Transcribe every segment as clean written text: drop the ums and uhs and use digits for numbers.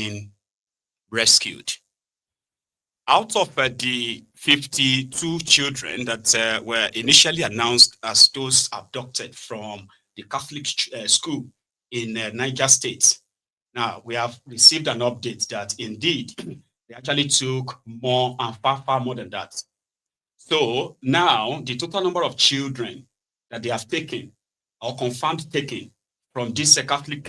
been rescued. Out of the 52 children that were initially announced as those abducted from the Catholic school in Niger State, now we have received an update that indeed they actually took more and far more than that. So now the total number of children that they have taken or confirmed taken from this Catholic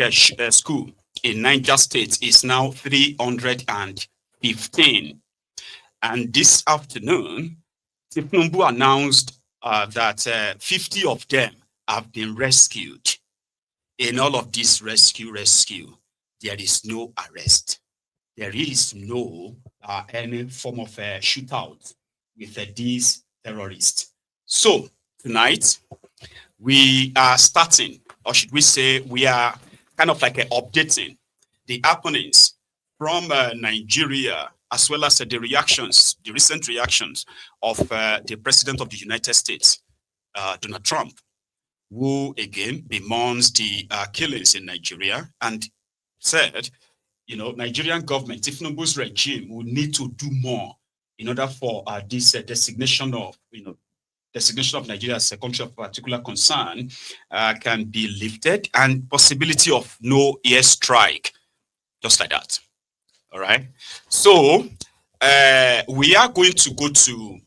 school in Niger State is now 315. And this afternoon, Tinubu announced that 50 of them have been rescued. In all of this rescue, there is no arrest. There is no any form of shootout with these terrorists. So tonight, we are starting, or should we say, we are kind of like updating the happenings from Nigeria, as well as the recent reactions of the President of the United States, Donald Trump, who again bemoans the killings in Nigeria and said, Nigerian government, Tinubu's regime, will need to do more in order for this designation of Nigeria as a country of particular concern can be lifted, and possibility of no airstrike, just like that. All right. So we are going to go to,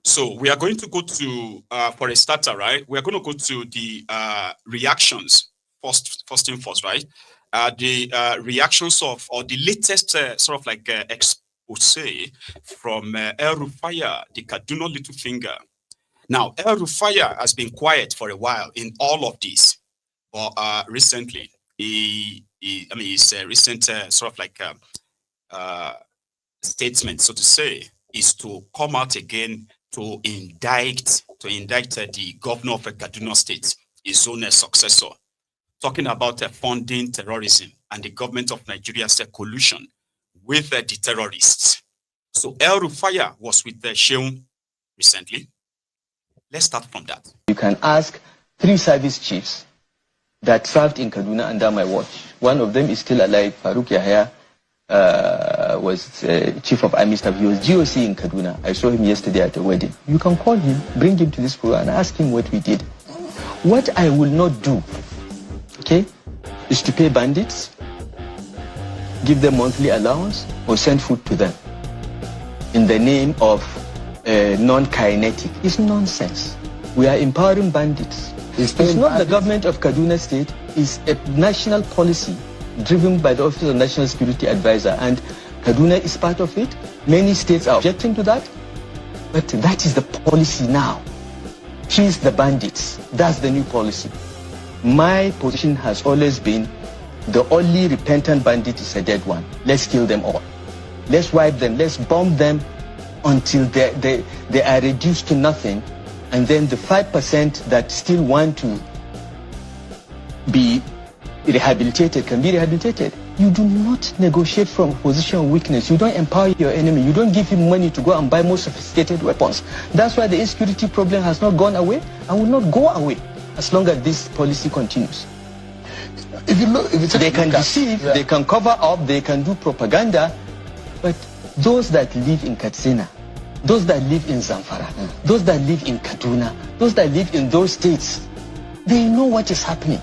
So we are going to go to, for a starter, right? We are going to go to the reactions first thing first, right? The reactions of, or the latest sort of like expose from El Rufai, the Kaduna Little Finger. Now, El Rufai has been quiet for a while in all of this, but recently, his recent sort of like statement, so to say, is to come out again to indict the governor of Kaduna State, his own successor, talking about funding terrorism and the government of Nigeria's collusion with the terrorists. So El Rufai was with Sheung recently. Let's start from that. You can ask 3 service chiefs that served in Kaduna under my watch. One of them is still alive. Farouk Yahya was chief of army staff. He was GOC in Kaduna. I saw him yesterday at a wedding. You can call him, bring him to this program and ask him what we did. What I will not do, okay, is to pay bandits, give them monthly allowance, or send food to them in the name of non-kinetic. It's nonsense. We are empowering bandits. It's not the government of Kaduna State. It's a national policy driven by the Office of National Security Advisor, and Kaduna is part of it. Many states are objecting to that, but that is the policy now. Chase the bandits. That's the new policy. My position has always been the only repentant bandit is a dead one. Let's kill them all. Let's wipe them. Let's bomb them until they are reduced to nothing. And then the 5% that still want to be rehabilitated can be rehabilitated. You do not negotiate from a position of weakness. You don't empower your enemy. You don't give him money to go and buy more sophisticated weapons. That's why the insecurity problem has not gone away and will not go away as long as this policy continues. They can deceive, they can cover up, they can do propaganda, but those that live in Katsina, those that live in Zamfara, those that live in Kaduna, those that live in those states, they know what is happening.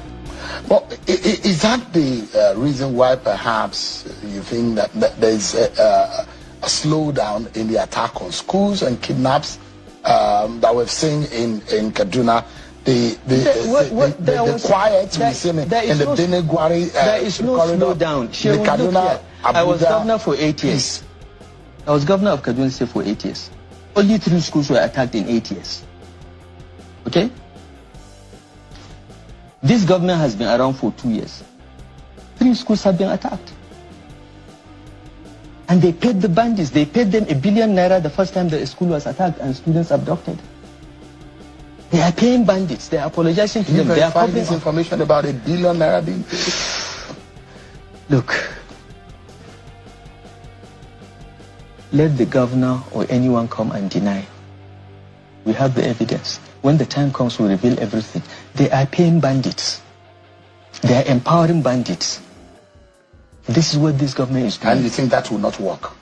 Well, is that the reason why perhaps you think that there's a slowdown in the attack on schools and kidnaps that we've seen in Kaduna? The quiet we see in the Benegwari there is no slowdown. I was governor for 8 years. I was governor of Kaduna State for 8 years. Only 3 schools were attacked in 8 years. Okay? This government has been around for 2 years. 3 schools have been attacked. And they paid the bandits. They paid them 1 billion naira the first time the school was attacked and students abducted. They are paying bandits. They are apologizing to them. They are publishing this information about 1 billion naira being paid. Look, let the governor or anyone come and deny. We have the evidence. When the time comes, we reveal everything. They are paying bandits. They are empowering bandits. This is what this government is doing. And you think that will not work?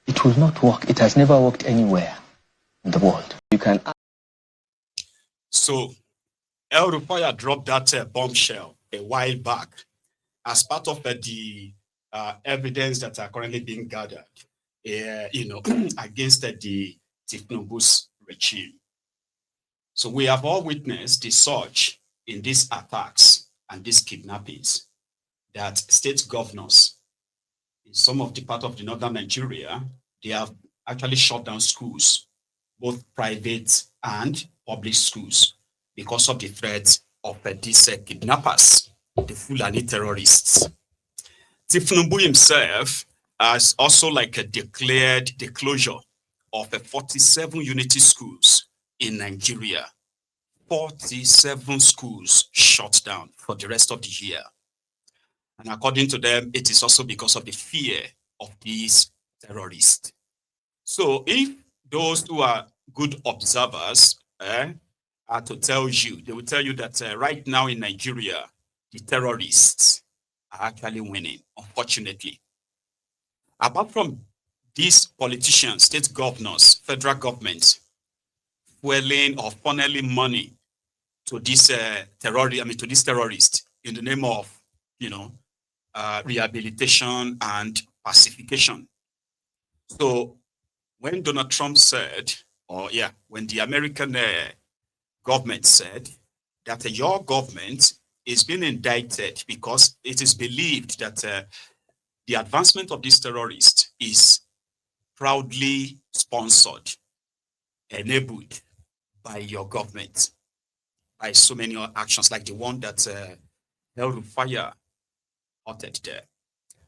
It will not work. It has never worked anywhere in the world. You can. So, Rufai dropped that bombshell a while back as part of the evidence that are currently being gathered, against the Tinubu's regime. So we have all witnessed the surge in these attacks and these kidnappings that state governors in some of the part of the northern Nigeria, they have actually shut down schools, both private and public schools, because of the threat of these kidnappers, the Fulani terrorists. Tinubu himself has also declared the closure of 47 unity schools in Nigeria. 47 schools shut down for the rest of the year. And according to them, it is also because of the fear of these terrorists. So if those who are good observers are to tell you, they will tell you that right now in Nigeria, the terrorists are actually winning, unfortunately. Apart from these politicians, state governors, federal governments, fueling or funneling money to this to these terrorists in the name of, rehabilitation and pacification. So when Donald Trump said, when the American government said that your government is being indicted because it is believed that the advancement of these terrorists is proudly sponsored, enabled by your government, by so many actions like the one that Rufai uttered there.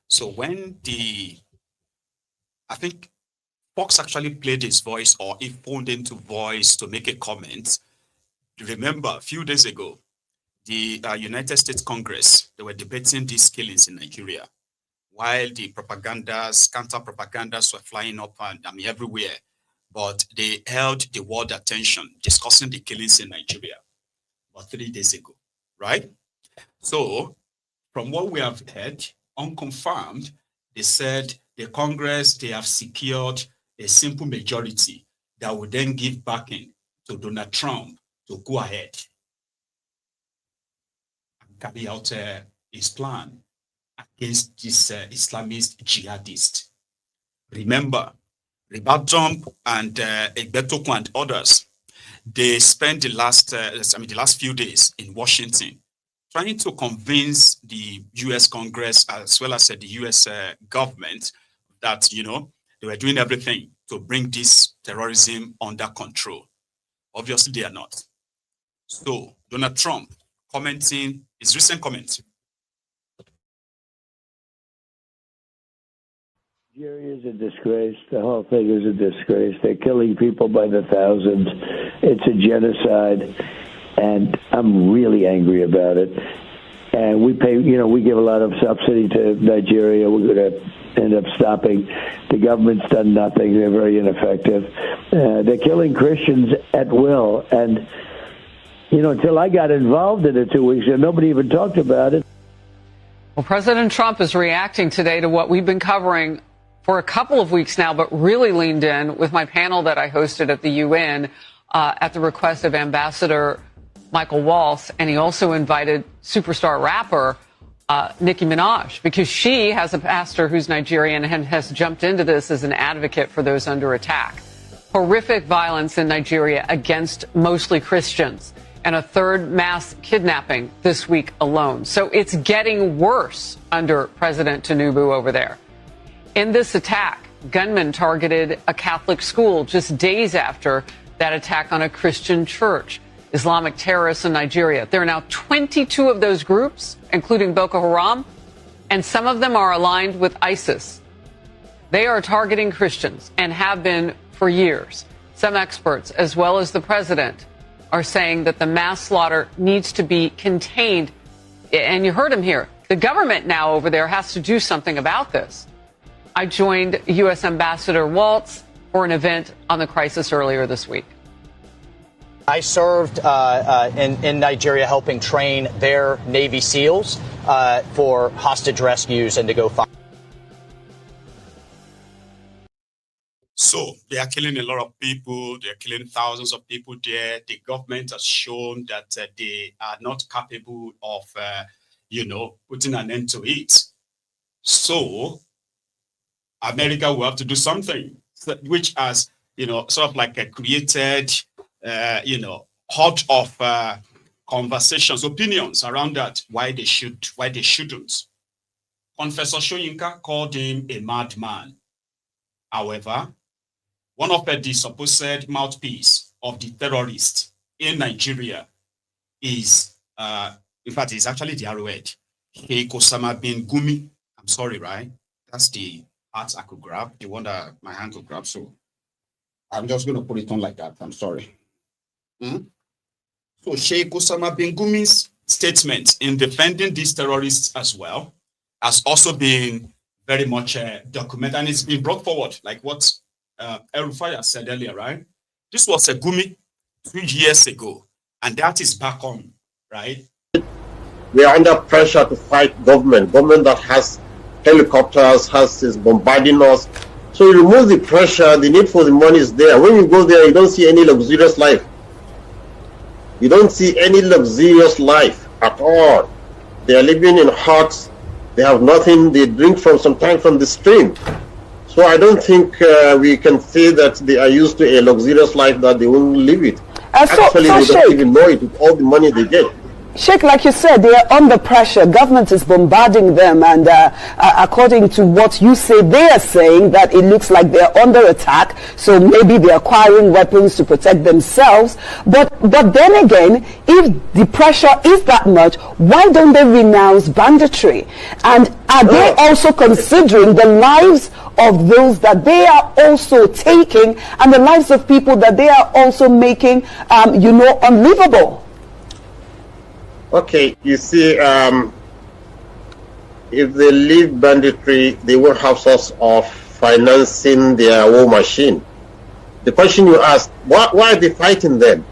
So when I think Fox actually played his voice, or he phoned into voice to make a comment. Remember, a few days ago, the United States Congress, they were debating these killings in Nigeria, while the counter-propagandas were flying up and everywhere. But they held the world attention discussing the killings in Nigeria about 3 days ago, right? So, from what we have heard, unconfirmed, they said the Congress, they have secured a simple majority that would then give backing to Donald Trump to go ahead and carry out his plan against this Islamist jihadist. Remember, Ribatomp and Egbetokun and others, they spent the last few days in Washington trying to convince the U.S. Congress as well as the U.S. government that, they were doing everything to bring this terrorism under control. Obviously, they are not. So, Donald Trump commenting his recent comment. Nigeria is a disgrace. The whole thing is a disgrace. They're killing people by the thousands. It's a genocide, and I'm really angry about it. And we pay, we give a lot of subsidy to Nigeria. We're going to end up stopping. The government's done nothing. They're very ineffective. They're killing Christians at will. And, until I got involved in it 2 weeks ago, nobody even talked about it. Well, President Trump is reacting today to what we've been covering for a couple of weeks now, but really leaned in with my panel that I hosted at the UN at the request of Ambassador Michael Waltz. And he also invited superstar rapper Nicki Minaj, because she has a pastor who's Nigerian and has jumped into this as an advocate for those under attack. Horrific violence in Nigeria against mostly Christians, and a third mass kidnapping this week alone. So it's getting worse under President Tinubu over there. In this attack, gunmen targeted a Catholic school just days after that attack on a Christian church. Islamic terrorists in Nigeria. There are now 22 of those groups, including Boko Haram, and some of them are aligned with ISIS. They are targeting Christians and have been for years. Some experts, as well as the president, are saying that the mass slaughter needs to be contained. And you heard him here. The government now over there has to do something about this. I joined U.S. Ambassador Waltz for an event on the crisis earlier this week. I served in Nigeria helping train their Navy SEALs for hostage rescues and to go find. So they are killing a lot of people. They're killing thousands of people there. The government has shown that they are not capable of, putting an end to it. So America will have to do something, which has, sort of like created, hot of conversations, opinions around that, why they shouldn't. Confessor Soyinka called him a madman. However, one of the supposed mouthpiece of the terrorists in Nigeria is, in fact, it's actually the arrowhead. Sheikh Osama bin Gumi. I'm sorry, right? That's the part I could grab, the one that my hand could grab. So I'm just going to put it on like that. I'm sorry. So Sheikh Osama bin Gumi's statement in defending these terrorists as well has also been very much documented, and it's been brought forward, like what Rufai said earlier, right? This was a Gumi 3 years ago, and that is back on, right? We are under pressure to fight government that has helicopters, is bombarding us. So you remove the pressure, the need for the money is there. When you go there, you don't see any luxurious life. You don't see any luxurious life at all. They are living in huts. They have nothing. They drink sometimes from the stream. So I don't think we can say that they are used to a luxurious life that they won't live it. Actually, they don't even know it with all the money they get. Sheikh, like you said, they are under pressure. Government is bombarding them, and according to what you say, they are saying that it looks like they are under attack. So maybe they're acquiring weapons to protect themselves. But then again, if the pressure is that much, why don't they renounce banditry? And are they also considering the lives of those that they are also taking, and the lives of people that they are also making, unlivable? Okay, you see, if they leave banditry, they will have source of financing their war machine. The question you asked, why are they fighting them?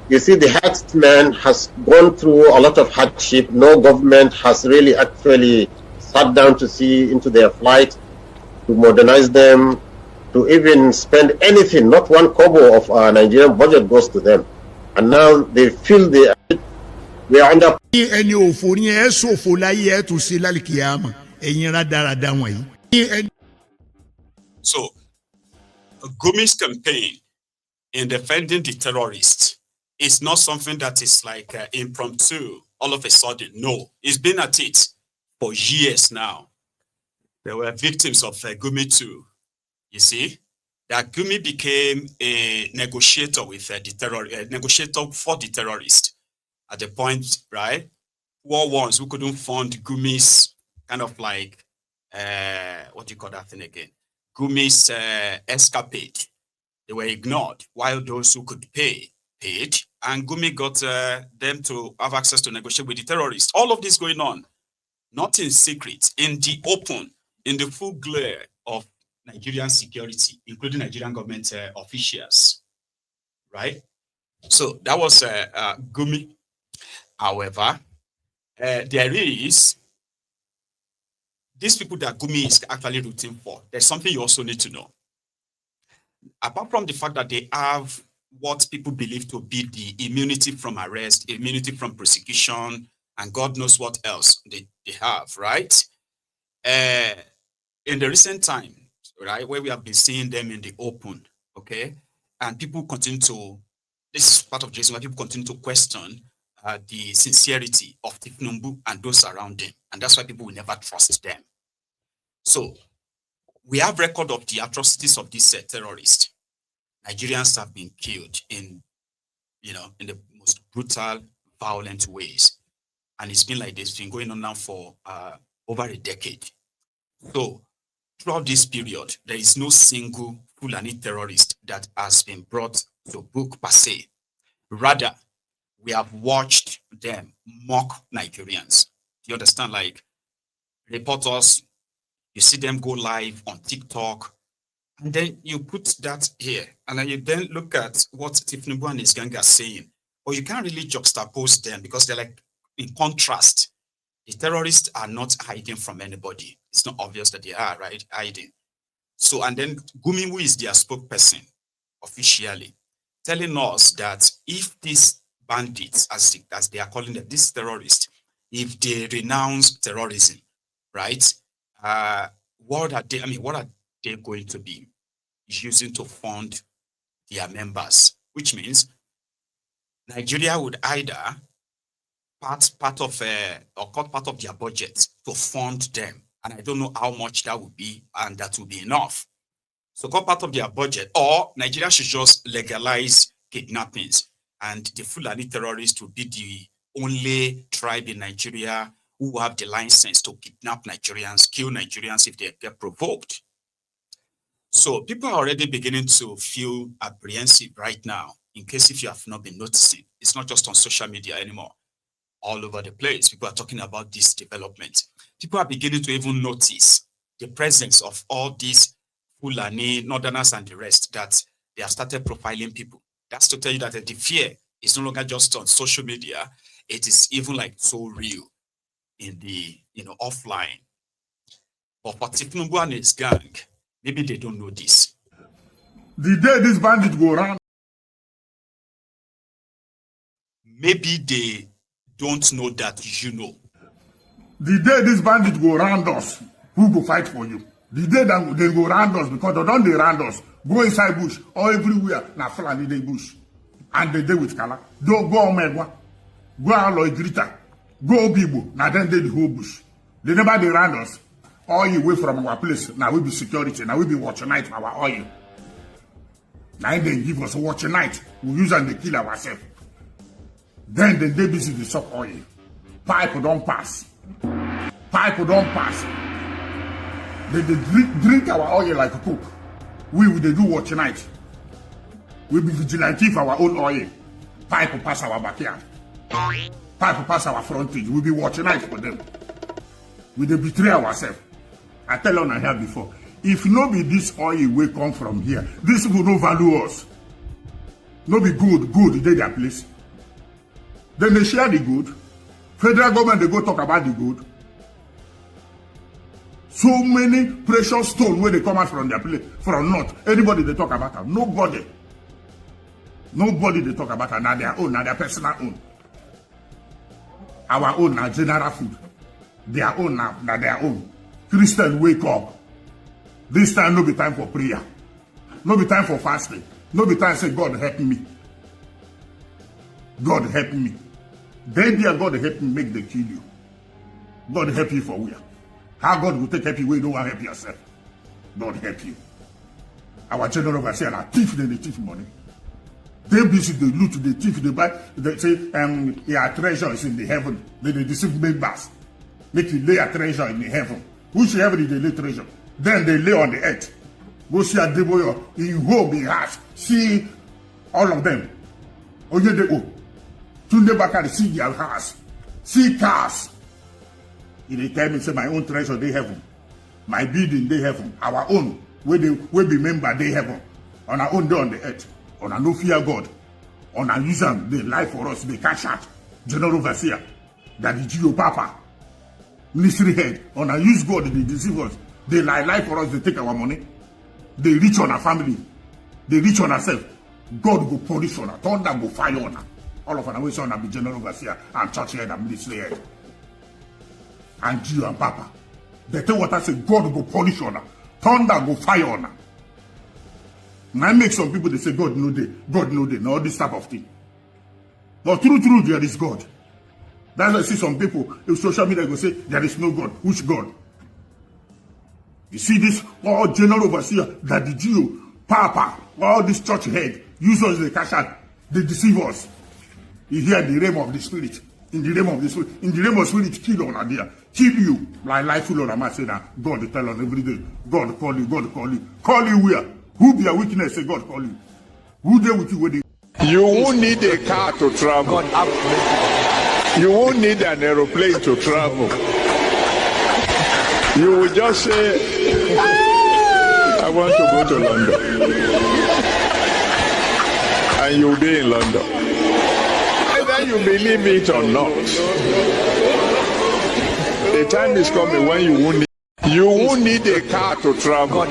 You see, the herdsman has gone through a lot of hardship. No government has really actually sat down to see into their plight, to modernize them, to even spend anything. Not one kobo of our Nigerian budget goes to them. And now they feel we are under. So, Gumi's campaign in defending the terrorists is not something that is like impromptu, all of a sudden. No, he's been at it for years now. There were victims of Gumi too. You see, that Gumi became a negotiator with negotiator for the terrorists. At the point, right, poor ones who couldn't fund Gumi's kind of like, what do you call that thing again? Gumi's escapade. They were ignored, while those who could pay, paid, and Gumi got them to have access to negotiate with the terrorists. All of this going on, not in secret, in the open, in the full glare of Nigerian security, including Nigerian government officials, right? So that was Gumi. However, there is these people that Gumi is actually rooting for. There's something you also need to know. Apart from the fact that they have what people believe to be the immunity from arrest, immunity from prosecution, and God knows what else they have, right? In the recent time, right, where we have been seeing them in the open, okay, and people continue to, this is part of Jason, where people continue to question the sincerity of Tifnumbu and those around him, and that's why people will never trust them. So we have record of the atrocities of these terrorists. Nigerians have been killed in the most brutal, violent ways, and it's been like this, it's been going on now for over a decade. So throughout this period, there is no single Fulani terrorist that has been brought to book per se. Rather, we have watched them mock Nigerians. You understand? Like reporters, you see them go live on TikTok, And then you put that here, and then you then look at what Tinubu and his gang are saying. Or you can't really juxtapose them because they're like in contrast. The terrorists are not hiding from anybody. It's not obvious that they are hiding. So, and then Gumi, who is their spokesperson officially, telling us that if these bandits, as they are calling them, these terrorists, if they renounce terrorism, right? What are they going to be using to fund their members? Which means Nigeria would either cut part of their budget to fund them. And I don't know how much that would be, and that would be enough. So cut part of their budget, or Nigeria should just legalize kidnappings, and the Fulani terrorists will be the only tribe in Nigeria who have the license to kidnap Nigerians, kill Nigerians if they get provoked. So people are already beginning to feel apprehensive right now, in case if you have not been noticing. It's not just on social media anymore. All over the place, people are talking about this development. People are beginning to even notice the presence of all these Fulani, Northerners and the rest, that they have started profiling people. That's to tell you that the fear is no longer just on social media. It is even like so real in the, offline. But for Tinubu and his gang, maybe they don't know this. The day this bandit go around, maybe they don't know that you know. The day this bandit go around us, who go fight for you? The day that they go around us, because they don't around us, go inside bush or everywhere, na Fulani dey bush. And they dey with Kala. Don't go Omegwa, go Aloy Grita, go Bibo, now then they the whole bush. They never dey around us. Oil away from our place, now we be security, now we be watching night for our oil. Now they give us watch night, we use and they kill ourselves. Then they busy to suck oil. Pipe don't pass. Pipe don't pass. They drink our oil like a cook. We do watch night. We be vigilante for our own oil. Pipe pass our backyard. Pipe pass our frontage. We be watching night for them. We dey betray ourselves. I tell you here before. If no be this oil will come from here, this will no value us. No be good, they their place. Then they share the good. Federal government, they go talk about the good. So many precious stones where they come out from their place, from north. Anybody they talk about them? Nobody. Nobody they talk about them. Now their own, now their personal own. Our own, now general food. Their own, now their own. Christian, wake up. This time, no be time for prayer. No be time for fasting. No be time to say, God help me. God help me. Then dear God help me make them kill you. God help you for where? How God will take help you where you don't want to help yourself? God help you. Our general overseer are thief, they thief money. They busy, they loot, they thief, they buy, they say, your treasure is in the heaven. They deceive members. Make you lay a treasure in the heaven. Which heaven they lay treasure? Then they lay on the earth. Go see a Deboyo, in home, in house. See all of them. Oye de go. Tunde Bakari see their house. See cars. They tell me, say, my own treasure, they heaven. My building, they heaven. Our own, where be member, they heaven. On our own, they on the earth. On our no fear God. On our use them, they lie for us, they cash out. General Overseer. That the Geo Papa. Ministry head. On our use God, they deceive us. They lie for us, they take our money. They reach on our family. They reach on ourselves. God go punish on her. Thunder go fire on her. All of our way son be general overseer and church head and ministry head. And Gio and Papa. They tell what I say, God go punish on her. Thunder go fire on her. Now I make some people they say God no day. God no day. All this type of thing. But true, there is God. That's why I see some people in social media go say there is no God. Which God? You see this all general overseer that the Gio, Papa, all this church head use us the cash out. They deceive us. You hear the realm of the spirit. In the realm of the spirit. In the realm of spirit, kill on idea. Kill you. Like life full on a man say that God tell us every day. God call you. God call you. Call you where? Who be a witness say God call you? Who there with you where they? You won't need a car to travel. You won't need an aeroplane to travel. You will just say, I want to go to London. And you'll be in London. Whether you believe it or not, the time is coming when you won't need a car to travel.